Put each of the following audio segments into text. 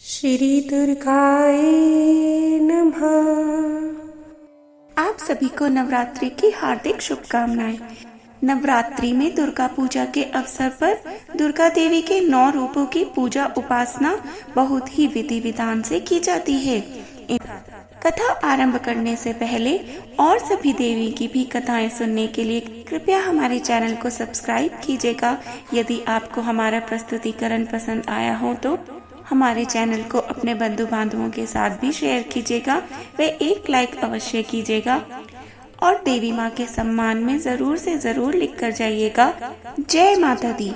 श्री दुर्गाय नमः। आप सभी को नवरात्रि की हार्दिक शुभकामनाएं। नवरात्रि में दुर्गा पूजा के अवसर पर दुर्गा देवी के 9 रूपों की पूजा उपासना बहुत ही विधि विधान से की जाती है। कथा आरंभ करने से पहले और सभी देवी की भी कथाएं सुनने के लिए कृपया हमारे चैनल को सब्सक्राइब कीजिएगा। यदि आपको हमारा प्रस्तुतिकरण पसंद आया हो तो हमारे चैनल को अपने बंधु बांधवों के साथ भी शेयर कीजिएगा व एक लाइक अवश्य कीजिएगा और देवी माँ के सम्मान में जरूर से जरूर लिख कर जाइएगा। जय माता दी।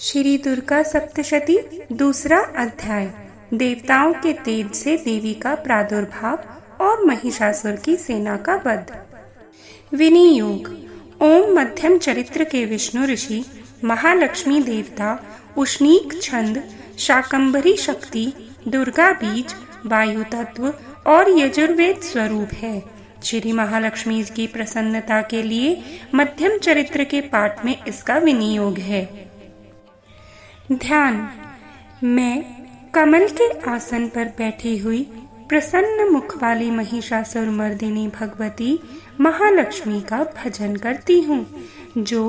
श्री दुर्गा सप्तशती दूसरा अध्याय। देवताओं के तेज से देवी का प्रादुर्भाव और महिषासुर की सेना का वध। विनियोग। ओम मध्यम चरित्र के विष्णु ऋषि, महालक्ष्मी देवता, उष्णीक छंद, शाकंभरी शक्ति, दुर्गा बीज, वायु तत्व और यजुर्वेद स्वरूप है। श्री महालक्ष्मी की प्रसन्नता के लिए मध्यम चरित्र के पाठ में इसका विनियोग है। ध्यान। मैं कमल के आसन पर बैठी हुई प्रसन्न मुख वाली महिषासुर मर्दिनी भगवती महालक्ष्मी का भजन करती हूँ, जो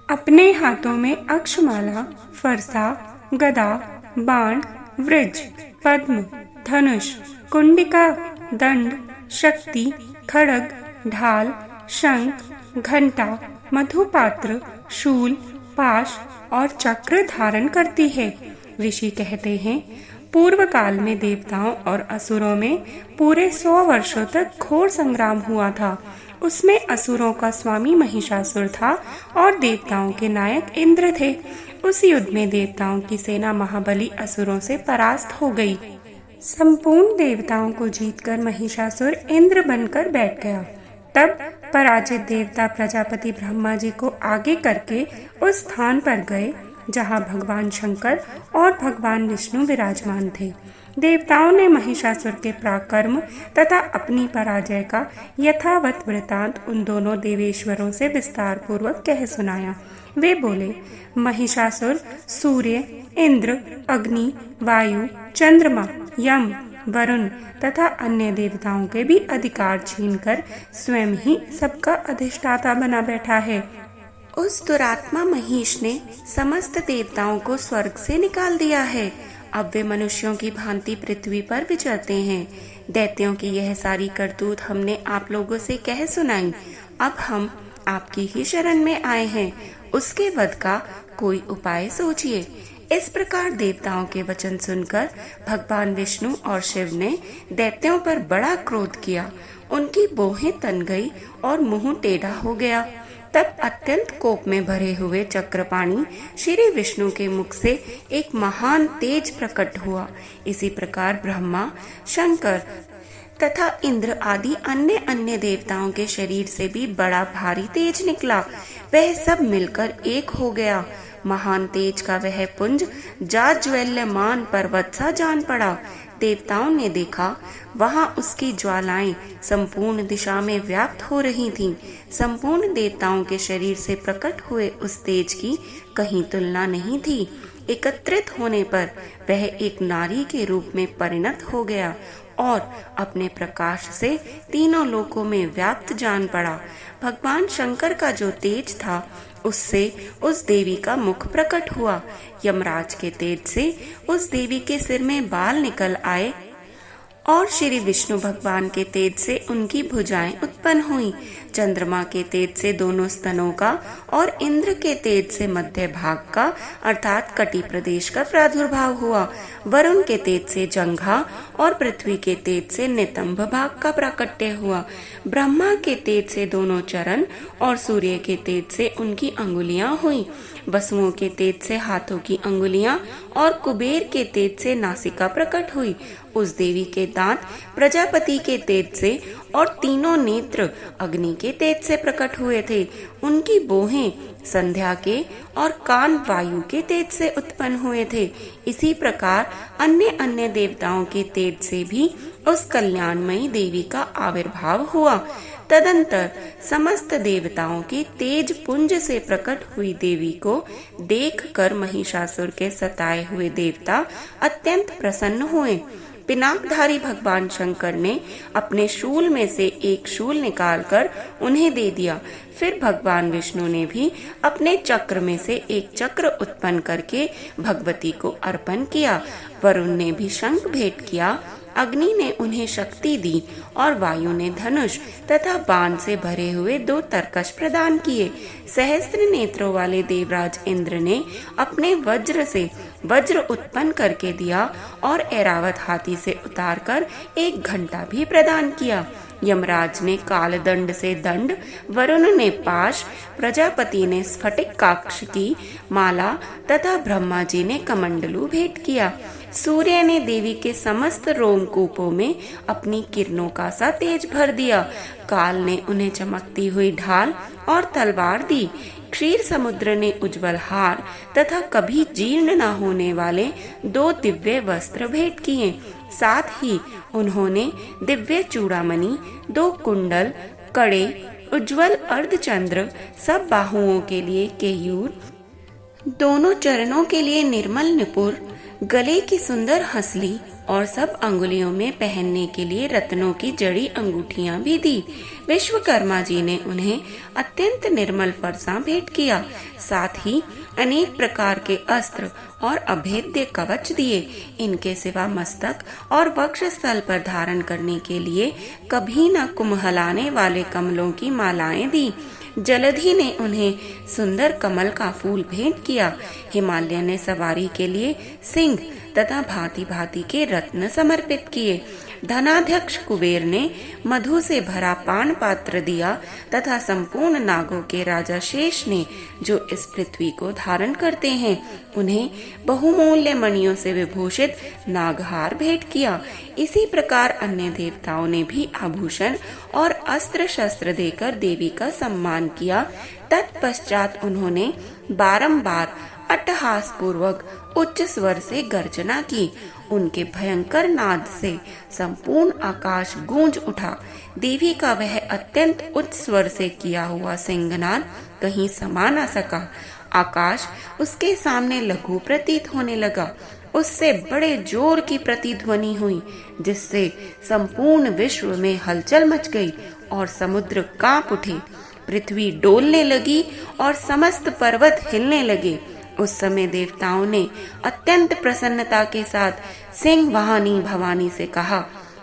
अपने हाथों में अक्षमाला, फरसा, गदा, बाण, वृज, पद्म, धनुष, कुंडिका, दंड, शक्ति, खड्ग, ढाल, शंख, घंटा, मधुपात्र, शूल, पाश और चक्र धारण करती है। ऋषि कहते हैं, पूर्व काल में देवताओं और असुरों में पूरे 100 वर्षों तक घोर संग्राम हुआ था। उसमें असुरों का स्वामी महिषासुर था और देवताओं के नायक इंद्र थे। उस युद्ध में देवताओं की सेना महाबली असुरों से परास्त हो गई। संपूर्ण देवताओं को जीतकर महिषासुर इंद्र बनकर बैठ गया। तब पराजित देवता प्रजापति ब्रह्मा जी को आगे करके उस स्थान पर गए जहाँ भगवान शंकर और भगवान विष्णु विराजमान थे। देवताओं ने महिषासुर के पराक्रम तथा अपनी पराजय का यथावत वृतांत उन दोनों देवेश्वरों से विस्तार पूर्वक कह सुनाया। वे बोले, महिषासुर सूर्य, इंद्र, अग्नि, वायु, चंद्रमा, यम, वरुण तथा अन्य देवताओं के भी अधिकार छीनकर स्वयं ही सबका अधिष्ठाता बना बैठा है। उस दुरात्मा महिष ने समस्त देवताओं को स्वर्ग से निकाल दिया है। अब वे मनुष्यों की भांति पृथ्वी पर विचरते हैं। दैत्यों की यह सारी करतूत हमने आप लोगों से कह सुनाई। अब हम आपकी ही शरण में आए हैं। उसके वध का कोई उपाय सोचिए। इस प्रकार देवताओं के वचन सुनकर भगवान विष्णु और शिव ने दैत्यों पर बड़ा क्रोध किया। उनकी भौहें तन गई और मुंह टेढ़ा हो गया। तब अत्यंत कोप में भरे हुए चक्रपाणी श्री विष्णु के मुख से एक महान तेज प्रकट हुआ। इसी प्रकार ब्रह्मा, शंकर तथा इंद्र आदि अन्य अन्य देवताओं के शरीर से भी बड़ा भारी तेज निकला। वह सब मिलकर एक हो गया। महान तेज का वह पुंज जाज्वल्यमान पर्वत सा जान पड़ा। देवताओं ने देखा, वहां उसकी ज्वालाएं संपूर्ण दिशा में व्याप्त हो रही थीं। संपूर्ण देवताओं के शरीर से प्रकट हुए उस तेज की कहीं तुलना नहीं थी। एकत्रित होने पर वह एक नारी के रूप में परिणत हो गया और अपने प्रकाश से तीनों लोकों में व्याप्त जान पड़ा। भगवान शंकर का जो तेज था, उससे उस देवी का मुख प्रकट हुआ। यमराज के तेज से उस देवी के सिर में बाल निकल आए और श्री विष्णु भगवान के तेज से उनकी भुजाएं उत्पन्न हुई। चंद्रमा के तेज से दोनों स्तनों का और इंद्र के तेज से मध्य भाग का अर्थात कटी प्रदेश का प्रादुर्भाव हुआ। वरुण के तेज से जंघा और पृथ्वी के तेज से नितंब भाग का प्राकट्य हुआ। ब्रह्मा के तेज से दोनों चरण और सूर्य के तेज से उनकी अंगुलियां हुई। वसुओं के तेज से हाथों की अंगुलियां और कुबेर के तेज से नासिका प्रकट हुई। उस देवी के दांत प्रजापति के तेज से और तीनों नेत्र अग्नि के तेज से प्रकट हुए थे। उनकी भौहें संध्या के और कान वायु के तेज से उत्पन्न हुए थे। इसी प्रकार अन्य अन्य देवताओं के तेज से भी उस कल्याणमयी देवी का आविर्भाव हुआ। तदंतर समस्त देवताओं की तेज पुंज से प्रकट हुई देवी को देखकर महिषासुर के सताए हुए देवता अत्यंत प्रसन्न हुए। पिनाकधारी भगवान शंकर ने अपने शूल में से एक शूल निकालकर उन्हें दे दिया। फिर भगवान विष्णु ने भी अपने चक्र में से एक चक्र उत्पन्न करके भगवती को अर्पण किया। वरुण ने भी शंख भेंट किया, अग्नि ने उन्हें शक्ति दी और वायु ने धनुष तथा बाण से भरे हुए 2 तरकश प्रदान किए। सहस्त्र नेत्रों वाले देवराज इंद्र ने अपने वज्र से वज्र उत्पन्न करके दिया और ऐरावत हाथी से उतारकर 1 घंटा भी प्रदान किया। यमराज ने कालदंड से दंड, वरुण ने पाश, प्रजापति ने स्फटिक काक्ष की माला तथा ब्रह्मा जी ने कमंडलू भेंट किया। सूर्य ने देवी के समस्त रोमकूपों में अपनी किरणों का सा तेज भर दिया। काल ने उन्हें चमकती हुई ढाल और तलवार दी। क्षीर समुद्र ने उज्जवल हार तथा कभी जीर्ण न होने वाले 2 दिव्य वस्त्र भेंट किए। साथ ही उन्होंने दिव्य चूड़ामणि, 2 कुंडल, कड़े, उज्जवल अर्धचंद्र, सब बाहुओं के लिए केयूर, दोनों चरणों के लिए निर्मल निपुर, गले की सुंदर हंसली और सब अंगुलियों में पहनने के लिए रत्नों की जड़ी अंगूठियां भी दी। विश्वकर्मा जी ने उन्हें अत्यंत निर्मल फरसा भेंट किया। साथ ही अनेक प्रकार के अस्त्र और अभेद्य कवच दिए। इनके सिवा मस्तक और वक्ष स्थल पर धारण करने के लिए कभी न कुम्हलाने वाले कमलों की मालाएं दी। जलधि ने उन्हें सुंदर कमल का फूल भेंट किया। हिमालय ने सवारी के लिए सिंह तथा भांति भांति के रत्न समर्पित किए। धनाध्यक्ष कुबेर ने मधु से भरा पान पात्र दिया तथा संपूर्ण नागों के राजा शेष ने, जो इस पृथ्वी को धारण करते हैं, उन्हें बहुमूल्य मणियों से विभूषित नागहार भेंट किया। इसी प्रकार अन्य देवताओं ने भी आभूषण और अस्त्र शस्त्र देकर देवी का सम्मान किया। तत्पश्चात उन्होंने बारंबार अट्टहास पूर्वक उच्च स्वर से गर्जना की। उनके भयंकर नाद से संपूर्ण आकाश गूंज उठा। देवी का वह अत्यंत उच्च स्वर से किया हुआ सिंहनाद कहीं समा न सका। आकाश उसके सामने लघु प्रतीत होने लगा। उससे बड़े जोर की प्रतिध्वनि हुई, जिससे संपूर्ण विश्व में हलचल मच गई और समुद्र कांप उठे। पृथ्वी डोलने लगी और समस्त पर्वत हिलने लगे। उस समय देवताओं ने अत्यंत प्रसन्नता के साथ सिंह वाहनी भवानी से कहा,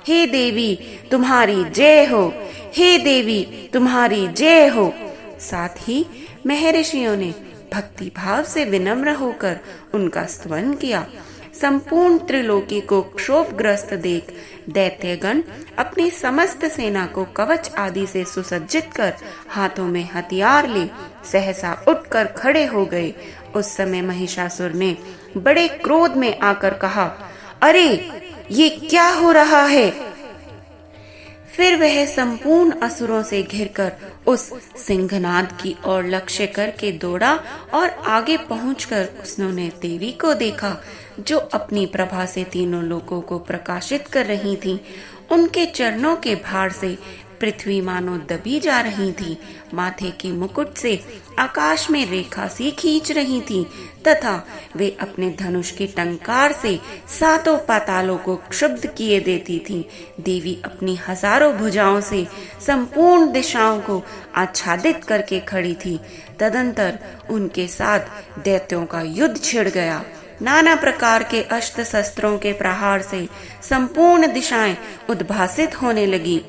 हे देवी तुम्हारी जय हो, हे देवी तुम्हारी जय हो। साथ ही महर्षियों ने भक्ति भाव से विनम्र होकर उनका स्तवन किया। संपूर्ण त्रिलोकी को क्षोभग्रस्त देख दैत्यगण अपनी समस्त सेना को कवच आदि से सुसज्जित कर हाथों में हथियार ले सहसा उठकर खड़े हो गए। उस समय महिषासुर ने बड़े क्रोध में आकर कहा, अरे ये क्या हो रहा है? फिर वह संपूर्ण असुरों से घिरकर उस सिंहनाद की ओर लक्ष्य करके दौड़ा और आगे पहुंचकर उसने देवी को देखा, जो अपनी प्रभा से तीनों लोकों को प्रकाशित कर रही थी। उनके चरणों के भार से पृथ्वी मानो दबी जा रही थी। माथे के मुकुट से आकाश में रेखा सी खींच रही थी तथा वे अपने धनुष की टंकार से सातों पातालों को क्षुब्ध किए देती थी। देवी अपनी हजारों भुजाओं से संपूर्ण दिशाओं को आच्छादित करके खड़ी थी। तदंतर उनके साथ दैत्यों का युद्ध छिड़ गया। नाना प्रकार के अस्त्र शस्त्रों के प्रहार से संपूर्ण दिशाएं उद्भासित होने लगी।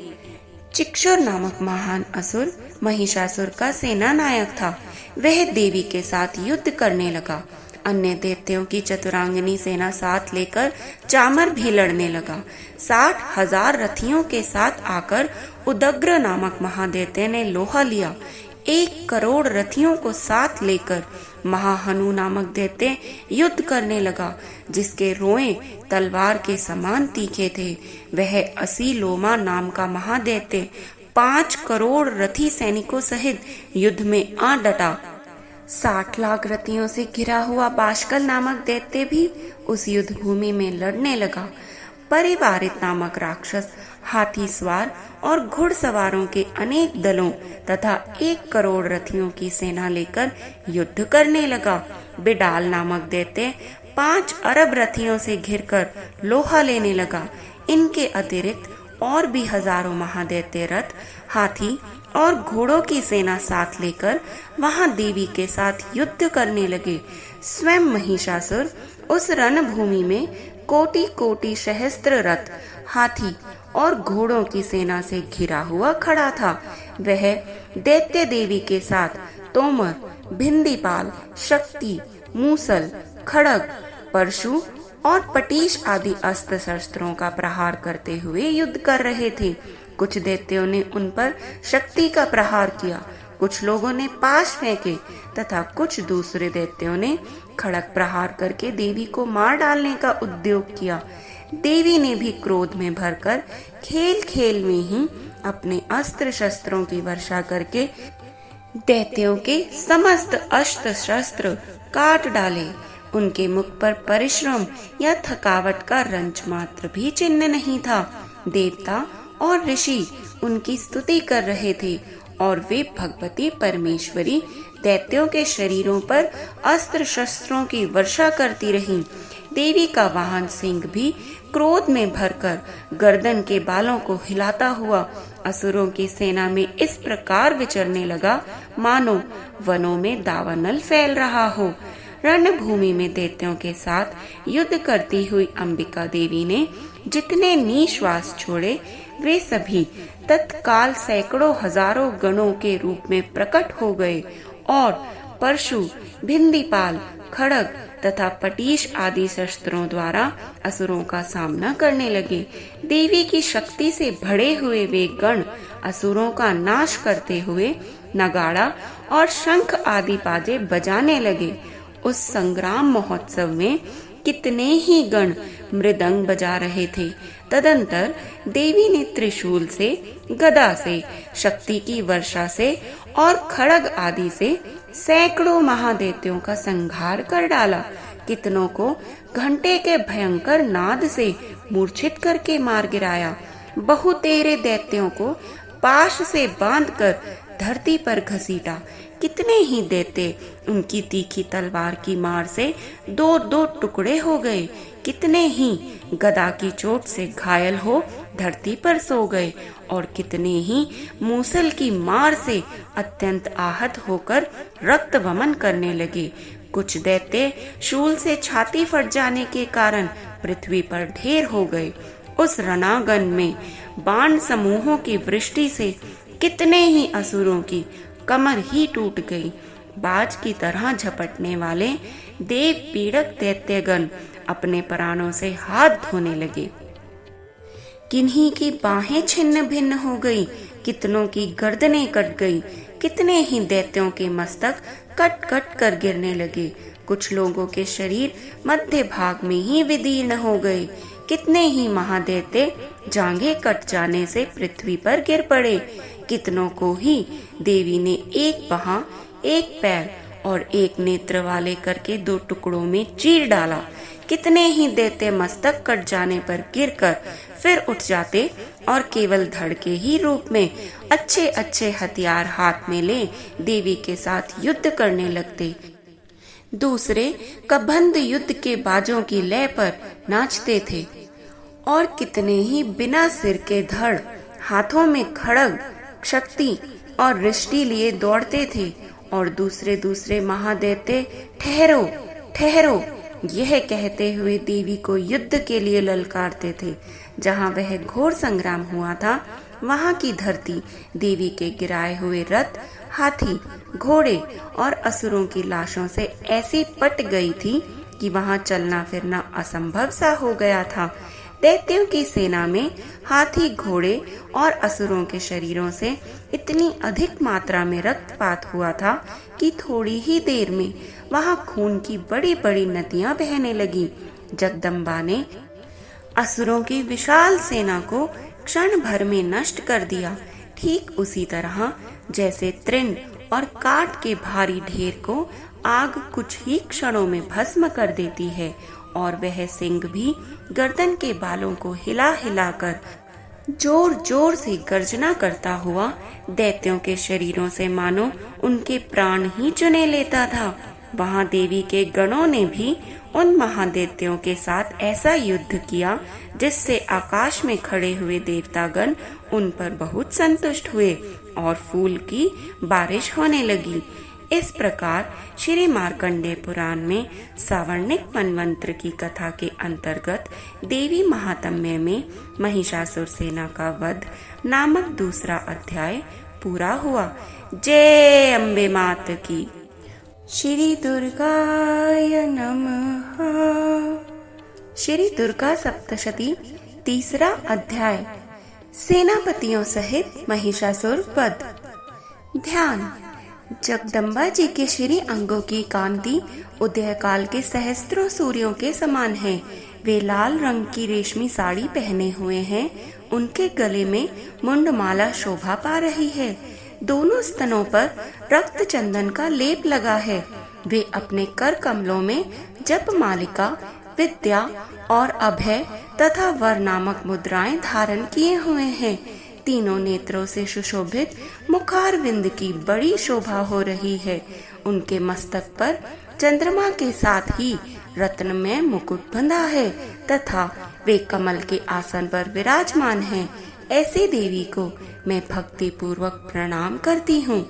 चिक्षुर नामक महान असुर महिषासुर का सेना नायक था। वह देवी के साथ युद्ध करने लगा। अन्य दैत्यों की चतुरांगिनी सेना साथ लेकर चामर भी लड़ने लगा। 60,000 रथियों के साथ आकर उदग्र नामक महादैत्य ने लोहा लिया। 1 करोड़ रथियों को साथ लेकर महाहनु नामक दैत्य युद्ध करने लगा, जिसके रोए तलवार के समान तीखे थे। वह असीलोमा नाम का महादैत्य 5 करोड़ रथी सैनिकों सहित युद्ध में आ डटा। 60 लाख रथियों से घिरा हुआ बाष्कल नामक दैत्य भी उस युद्ध भूमि में लड़ने लगा। परिवारित नामक राक्षस हाथी सवार और घुड़सवारों के अनेक दलों तथा 1 करोड़ रथियों की सेना लेकर युद्ध करने लगा। बिडाल नामक दैत्य 5 अरब रथियों से घिरकर लोहा लेने लगा। इनके अतिरिक्त और भी हजारों महादैत्य रथ, हाथी और घोड़ों की सेना साथ लेकर वहां देवी के साथ युद्ध करने लगे। स्वयं महिषासुर उस रणभूमि में कोटि कोटि सहस्त्र रथ, हाथी और घोड़ों की सेना से घिरा हुआ खड़ा था। वह दैत्य देवी के साथ तोमर, भिंदीपाल, शक्ति, मूसल, खड़ग, परशु और पटीश आदि अस्त्र शस्त्रों का प्रहार करते हुए युद्ध कर रहे थे। कुछ दैत्यों ने उन पर शक्ति का प्रहार किया, कुछ लोगों ने पाश फेंके तथा कुछ दूसरे दैत्यों ने खड़ग प्रहार करके देवी को मार डालने का उद्योग किया। देवी ने भी क्रोध में भरकर खेल खेल में ही अपने अस्त्र शस्त्रों की वर्षा करके दैत्यों के समस्त अस्त्र शस्त्र काट डाले। उनके मुख पर परिश्रम या थकावट का रंच मात्र भी चिन्ह नहीं था। देवता और ऋषि उनकी स्तुति कर रहे थे और वे भगवती परमेश्वरी दैत्यों के शरीरों पर अस्त्र शस्त्रों की वर्षा करती रहीं। देवी का वाहन सिंह भी क्रोध में भरकर गर्दन के बालों को हिलाता हुआ असुरों की सेना में इस प्रकार विचरने लगा मानो वनों में दावानल फैल रहा हो। रणभूमि में दैत्यों के साथ युद्ध करती हुई अंबिका देवी ने जितने निश्वास छोड़े वे सभी तत्काल सैकड़ों हजारों गणों के रूप में प्रकट हो गए और परशु, भिंदीपाल, खड़ग तथा पटीश आदि शस्त्रों द्वारा असुरों का सामना करने लगे। देवी की शक्ति से भरे हुए वे गण असुरों का नाश करते हुए नगाड़ा और शंख आदि बाजे बजाने लगे। उस संग्राम महोत्सव में कितने ही गण मृदंग बजा रहे थे। तदंतर देवी ने त्रिशूल से, गदा से, शक्ति की वर्षा से और खड़ग आदि से सैकड़ों महादैत्यों का संहार कर डाला। कितनों को घंटे के भयंकर नाद से मूर्छित करके मार गिराया। बहुतेरे दैत्यों को पाश से बांधकर धरती पर घसीटा। कितने ही दैत्य उनकी तीखी तलवार की मार से 2-2 टुकड़े हो गए। कितने ही गदा की चोट से घायल हो धरती पर सो गए और कितने ही मूसल की मार से अत्यंत आहत होकर रक्त वमन करने लगे। कुछ दैत्य शूल से छाती फट जाने के कारण पृथ्वी पर ढेर हो गए। उस रणांगन में बाण समूहों की वृष्टि से कितने ही असुरों की कमर ही टूट गई। बाज की तरह झपटने वाले देव पीड़क दैत्यगण अपने प्राणों से हाथ धोने लगे। किन्हीं की बाहें छिन्न भिन्न हो गई, कितनों की गर्दनें कट गई। कितने ही दैत्यों के मस्तक कट कट कर गिरने लगे। कुछ लोगों के शरीर मध्य भाग में ही विदीर्ण हो गए। कितने ही महादैत्य जांघें कट जाने से पृथ्वी पर गिर पड़े। कितनों को ही देवी ने एक बाह, एक पैर और एक नेत्र वाले करके 2 टुकड़ों में चीर डाला। कितने ही दैत्य मस्तक कट जाने पर गिरकर फिर उठ जाते और केवल धड़ के ही रूप में अच्छे अच्छे हथियार हाथ में ले देवी के साथ युद्ध करने लगते। दूसरे कबंध युद्ध के बाजों की लय पर नाचते थे और कितने ही बिना सिर के धड़, हाथों में खड़ग, शक्ति और रिष्टि लिए दौड़ते थे और दूसरे महादैत्य ठहरो ठहरो यह कहते हुए देवी को युद्ध के लिए ललकारते थे। जहाँ वह घोर संग्राम हुआ था वहाँ की धरती देवी के गिराए हुए रथ, हाथी, घोड़े और असुरों की लाशों से ऐसी पट गई थी कि वहाँ चलना फिरना असंभव सा हो गया था। दैत्यों की सेना में हाथी, घोड़े और असुरों के शरीरों से इतनी अधिक मात्रा में रक्तपात हुआ था कि थोड़ी ही देर में वहां खून की बड़ी बड़ी नदियां बहने लगी। जगदम्बा ने असुरों की विशाल सेना को क्षण भर में नष्ट कर दिया। ठीक उसी तरह जैसे तृण और काट के भारी ढेर को आग कुछ ही क्षणों में भस्म कर देती है और वह सिंह भी गर्दन के बालों को हिला हिलाकर जोर जोर से गर्जना करता हुआ दैत्यों के शरीरों से मानो उनके प्राण ही चुने लेता था। वहां देवी के गणों ने भी उन महादैत्यों के साथ ऐसा युद्ध किया जिससे आकाश में खड़े हुए देवतागण उन पर बहुत संतुष्ट हुए और फूल की बारिश होने लगी। इस प्रकार श्री मार्कंडेय पुराण में सावर्णिक मनवंतर की कथा के अंतर्गत देवी महात्म्य में महिषासुर सेना का वध नामक दूसरा अध्याय पूरा हुआ। जय अम्बे मात की। श्री दुर्गाय नमः। श्री दुर्गा सप्तशती तीसरा अध्याय। सेनापतियों सहित महिषासुर वध। ध्यान। जगदम्बा जी के श्री अंगों की कांति उदय काल के सहस्त्रों सूर्यों के समान है। वे लाल रंग की रेशमी साड़ी पहने हुए हैं। उनके गले में मुंडमाला शोभा पा रही है। दोनों स्तनों पर रक्त चंदन का लेप लगा है। वे अपने कर कमलों में जप मालिका, विद्या और अभय तथा वर नामक मुद्राएं धारण किए हुए हैं। तीनों नेत्रों से सुशोभित मुखारविंद की बड़ी शोभा हो रही है। उनके मस्तक पर चंद्रमा के साथ ही रत्नमय मुकुट बंधा है तथा वे कमल के आसन पर विराजमान हैं। ऐसे देवी को मैं भक्ति पूर्वक प्रणाम करती हूँ।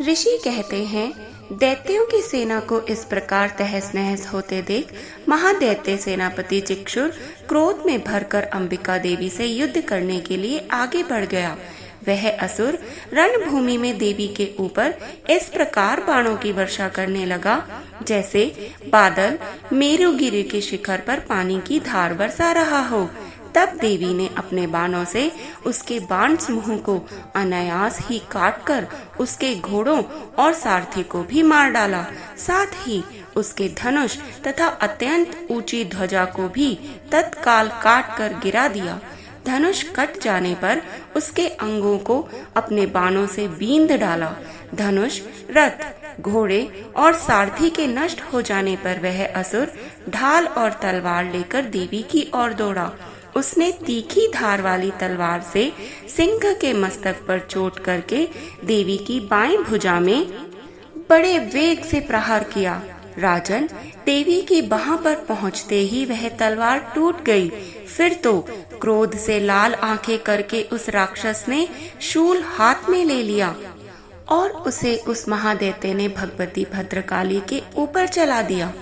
ऋषि कहते हैं, दैत्यों की सेना को इस प्रकार तहस नहस होते देख महादैत्य सेनापति चिक्षुर क्रोध में भरकर अंबिका देवी से युद्ध करने के लिए आगे बढ़ गया। वह असुर रणभूमि में देवी के ऊपर इस प्रकार बाणों की वर्षा करने लगा जैसे बादल मेरुगिरी के शिखर पर पानी की धार बरसा रहा हो। तब देवी ने अपने बाणों से उसके बाण समूह को अनायास ही काटकर उसके घोड़ों और सारथी को भी मार डाला। साथ ही उसके धनुष तथा अत्यंत ऊंची ध्वजा को भी तत्काल काटकर गिरा दिया। धनुष कट जाने पर उसके अंगों को अपने बाणों से बींध डाला। धनुष, रथ, घोड़े और सारथी के नष्ट हो जाने पर वह असुर ढाल और तलवार लेकर देवी की ओर दौड़ा। उसने तीखी धार वाली तलवार से सिंह के मस्तक पर चोट करके देवी की बाएं भुजा में बड़े वेग से प्रहार किया। राजन, देवी की बाह पर पहुंचते ही वह तलवार टूट गई। फिर तो क्रोध से लाल आंखें करके उस राक्षस ने शूल हाथ में ले लिया और उसे उस महादैत्य ने भगवती भद्रकाली के ऊपर चला दिया।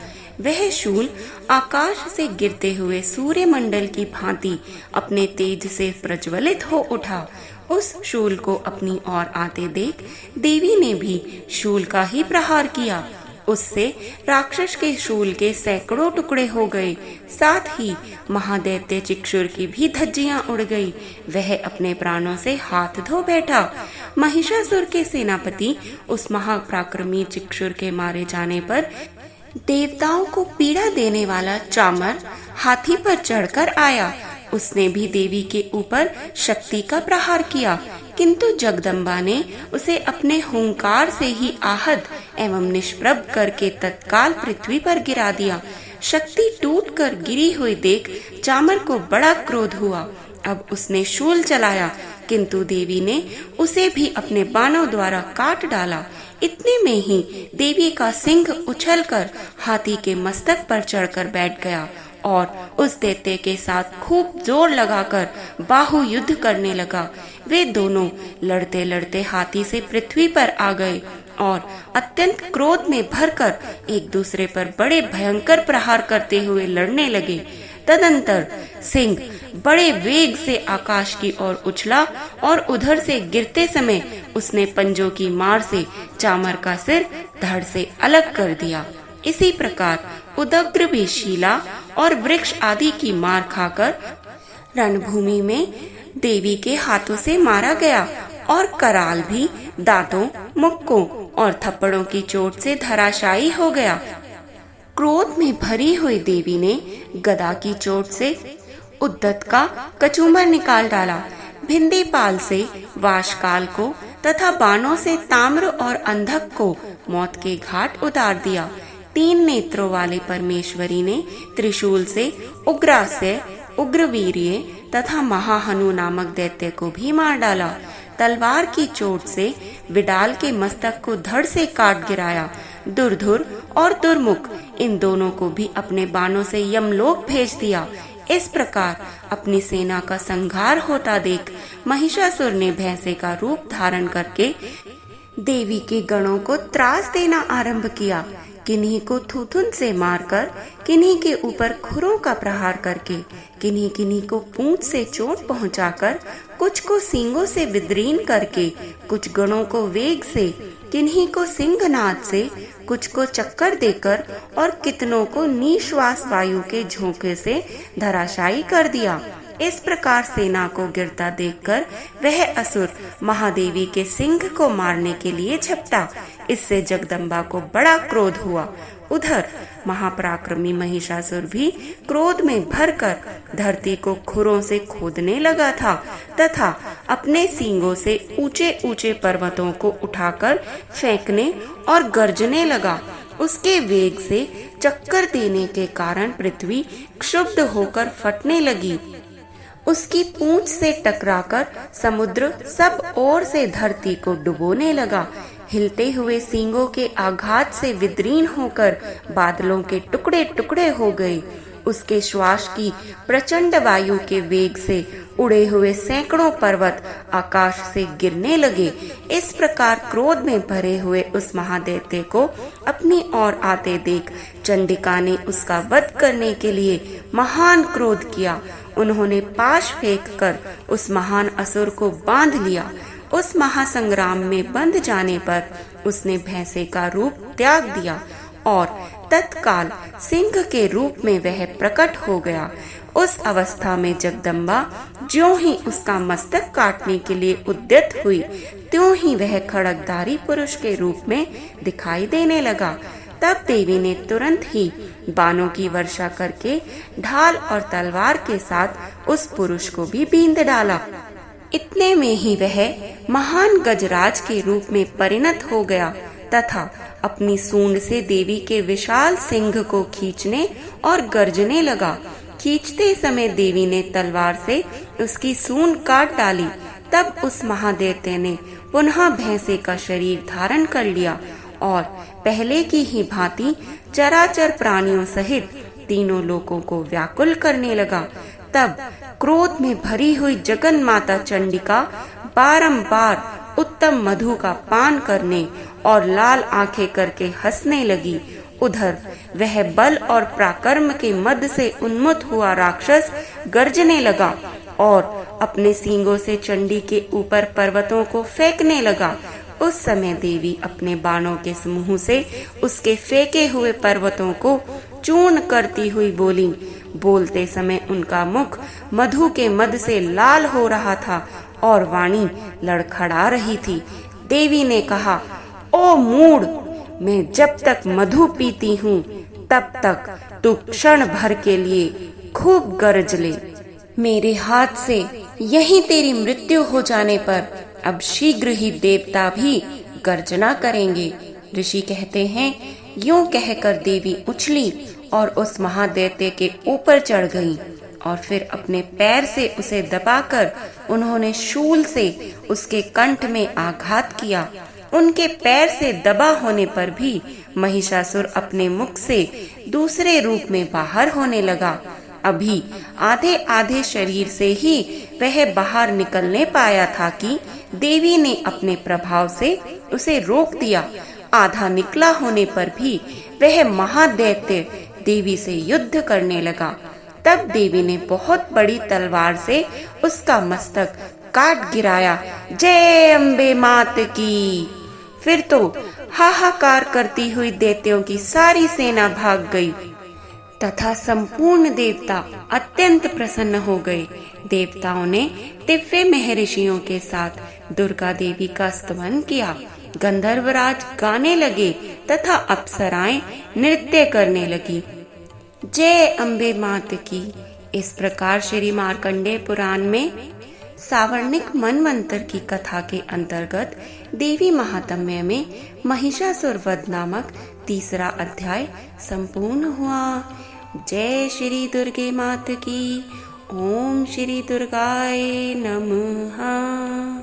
वह शूल आकाश से गिरते हुए सूर्य मंडल की भांति अपने तेज से प्रज्वलित हो उठा। उस शूल को अपनी ओर आते देख देवी ने भी शूल का ही प्रहार किया। उससे राक्षस के शूल के सैकड़ों टुकड़े हो गए। साथ ही महादैत्य चिक्षुर की भी धज्जियां उड़ गई। वह अपने प्राणों से हाथ धो बैठा। महिषासुर के सेनापति उस महापराक्रमी चिक्षुर के मारे जाने पर देवताओं को पीड़ा देने वाला चामर हाथी पर चढ़कर आया। उसने भी देवी के ऊपर शक्ति का प्रहार किया, किंतु जगदम्बा ने उसे अपने हुंकार से ही आहत एवं निष्प्रभ करके तत्काल पृथ्वी पर गिरा दिया। शक्ति टूटकर गिरी हुई देख चामर को बड़ा क्रोध हुआ। अब उसने शूल चलाया, किंतु देवी ने उसे भी अपने बाणों द्वारा काट डाला। इतने में ही देवी का सिंह उछलकर हाथी के मस्तक पर चढ़कर बैठ गया और उस दैत्य के साथ खूब जोर लगाकर बाहु युद्ध करने लगा। वे दोनों लड़ते लड़ते हाथी से पृथ्वी पर आ गए और अत्यंत क्रोध में भरकर एक दूसरे पर बड़े भयंकर प्रहार करते हुए लड़ने लगे। तदंतर सिंह बड़े वेग से आकाश की ओर उछला और उधर से गिरते समय उसने पंजों की मार से चामर का सिर धड़ से अलग कर दिया। इसी प्रकार उदग्र भी शीला और वृक्ष आदि की मार खाकर रणभूमि में देवी के हाथों से मारा गया और कराल भी दांतों, मुक्कों और थप्पड़ों की चोट से धराशायी हो गया। क्रोध में भरी हुई देवी ने गदा की चोट से उद्दत का कचूमर निकाल डाला। भिंदीपाल से वाशकाल को तथा बाणों से ताम्र और अंधक को मौत के घाट उतार दिया। 3 नेत्रों वाले परमेश्वरी ने त्रिशूल से उग्रास्य, उग्रवीर्य तथा महाहनु नामक दैत्य को भी मार डाला। तलवार की चोट से विडाल के मस्तक को धड़ से काट गिराया। दुर्धुर और दुर्मुख इन दोनों को भी अपने बाणों से यमलोक भेज दिया। इस प्रकार अपनी सेना का संहार होता देख महिषासुर ने भैंसे का रूप धारण करके देवी के गणों को त्रास देना आरंभ किया। किन्हीं को थूथुन से मारकर, किन्हीं के ऊपर खुरों का प्रहार करके, किन्हीं किन्हीं को पूंछ से चोट पहुंचाकर, कुछ को सींगों से विद्रीन करके, कुछ गणों को वेग से, किन्हीं को सिंहनाद से, कुछ को चक्कर देकर और कितनों को निश्वास वायु के झोंके से धराशायी कर दिया। इस प्रकार सेना को गिरता देखकर वह असुर महादेवी के सिंह को मारने के लिए झपटा। इससे जगदम्बा को बड़ा क्रोध हुआ। उधर महापराक्रमी महिषासुर भी क्रोध में भरकर धरती को खुरों से खोदने लगा था तथा अपने सींगों से ऊंचे ऊंचे पर्वतों को उठाकर फेंकने और गर्जने लगा। उसके वेग से चक्कर देने के कारण पृथ्वी क्षुब्ध होकर फटने लगी। उसकी पूंछ से टकराकर समुद्र सब ओर से धरती को डुबोने लगा। हिलते हुए सींगों के आघात से विद्रीन होकर बादलों के टुकड़े टुकड़े हो गए। उसके श्वास की प्रचंड वायु के वेग से उड़े हुए सैकड़ों पर्वत आकाश से गिरने लगे। इस प्रकार क्रोध में भरे हुए उस महादैत्य को अपनी ओर आते देख चंडिका ने उसका वध करने के लिए महान क्रोध किया। उन्होंने पाश फेंककर उस महान असुर को बांध लिया। उस महासंग्राम में बंध जाने पर उसने भैंसे का रूप त्याग दिया और तत्काल सिंह के रूप में वह प्रकट हो गया। उस अवस्था में जगदम्बा ज्यों ही उसका मस्तक काटने के लिए उद्यत हुई, त्यों ही वह खड़गधारी पुरुष के रूप में दिखाई देने लगा। तब देवी ने तुरंत ही बाणों की वर्षा करके ढाल और तलवार के साथ उस पुरुष को भी बींध डाला। इतने में ही वह महान गजराज के रूप में परिणत हो गया तथा अपनी सूंड से देवी के विशाल सिंह को खींचने और गर्जने लगा। खींचते समय देवी ने तलवार से उसकी सूंड काट डाली। तब उस महादैत्य ने पुनः भैंसे का शरीर धारण कर लिया और पहले की ही भांति चराचर प्राणियों सहित तीनों लोकों को व्याकुल करने लगा। तब क्रोध में भरी हुई जगन माता चंडिका बारंबार उत्तम मधु का पान करने और लाल आंखें करके हंसने लगी। उधर वह बल और पराक्रम के मद से उन्मत्त हुआ राक्षस गर्जने लगा और अपने सींगों से चंडी के ऊपर पर्वतों को फेंकने लगा। उस समय देवी अपने बाणों के समूह से उसके फेंके हुए पर्वतों को चूर्ण करती हुई बोली। बोलते समय उनका मुख मधु के मद से लाल हो रहा था और वाणी लड़खड़ा रही थी। देवी ने कहा, ओ मूढ़, मैं जब तक मधु पीती हूँ तब तक तू क्षण भर के लिए खूब गरज ले। मेरे हाथ से यहीं तेरी मृत्यु हो जाने पर अब शीघ्र ही देवता भी गर्जना करेंगे। ऋषि कहते हैं, यूं कहकर देवी उछली और उस महादैत्य के ऊपर चढ़ गई और फिर अपने पैर से उसे दबाकर उन्होंने शूल से उसके कंठ में आघात किया। उनके पैर से दबा होने पर भी महिषासुर अपने मुख से दूसरे रूप में बाहर होने लगा। अभी आधे आधे शरीर से ही वह बाहर निकलने पाया था कि देवी ने अपने प्रभाव से उसे रोक दिया। आधा निकला होने पर भी वह महादैत्य देवी से युद्ध करने लगा। तब देवी ने बहुत बड़ी तलवार से उसका मस्तक काट गिराया। जय अम्बे मात की। फिर तो हाहाकार करती हुई दैत्यों की सारी सेना भाग गई तथा संपूर्ण देवता अत्यंत प्रसन्न हो गए। देवताओं ने दिव्य महर्षियों के साथ दुर्गा देवी का स्तवन किया। गंधर्वराज गाने लगे तथा अप्सराएं नृत्य करने लगी। जय अम्बे मात की। इस प्रकार श्री मार्कंडेय पुराण में सावर्णिक मनवंतर की कथा के अंतर्गत देवी महात्म्य में महिषासुर वध नामक तीसरा अध्याय संपूर्ण हुआ। जय श्री दुर्गे मात की। ओम श्री दुर्गाय नमः।